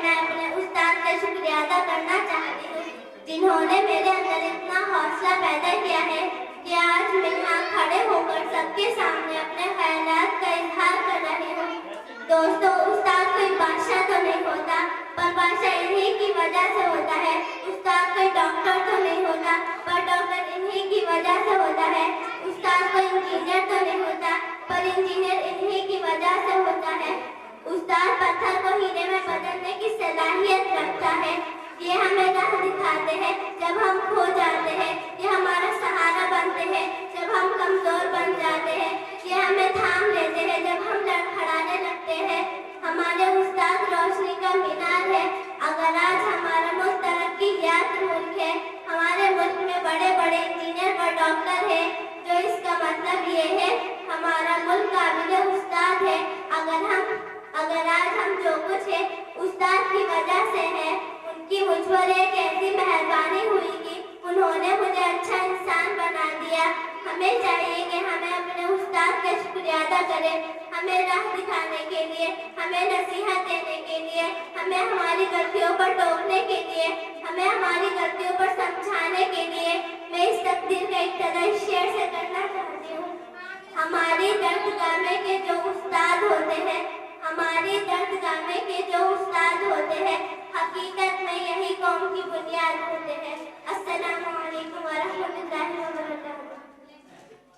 मैं अपने उस्ताद का शुक्रिया अदा करना चाहती हूँ, जिन्होंने मेरे अंदर इतना हौसला पैदा किया है कि आज मैं यहाँ खड़े होकर सबके सामने अपने ख्यालात का इजहार कर रही हूँ। दोस्तों, उस्ताद कोई बादशाह तो नहीं होता, पर बादशाह इन्हीं की वजह से होता है। उस्ताद कोई डॉक्टर तो नहीं होता, पर डॉक्टर इन्हीं की वजह से होता है। उस्ताद कोई इंजीनियर तो नहीं होता, पर इंजीनियर इन्हीं की वजह से होता है। उस्ताद पत्थर को हीरे में बदलने की सलाहियत रखता है। ये हमें राह दिखाते हैं जब हम खो जाते हैं, ये हमारा सहारा बनते हैं जब हम कमजोर बन जाते हैं, ये हमें थाम लेते हैं जब हम लड़खड़ाने लगते हैं। हमारे उस्ताद रोशनी का मीनार है। अगर आज हमारा मुल्क तरक्की याफ्ता मुल्क है, हमारे मुल्क में बड़े बड़े इंजीनियर और डॉक्टर हैं, जो इसका मतलब ये है हमारा मुल्क काबिल उस्ताद है। अगर आज हम जो कुछ है उस्ताद की वजह से है। उनकी मुझ पर एक ऐसी मेहरबानी हुई कि उन्होंने मुझे अच्छा इंसान बना दिया। हमें चाहिए कि हमें अपने उस्ताद का शुक्रिया अदा करें, हमें राह दिखाने के लिए, हमें नसीहत देने के लिए, हमें हमारी गलतियों पर टोकने के लिए, हमें हमारी गलतियों पर समझाने के लिए। मैं इस तकदीर का इक्तदा इस शेर से करना चाहती हूँ। हमारी दर्दगाह में के जो उस्ताद होते हैं, हमारी दर्दगाह में के जो उस्ताद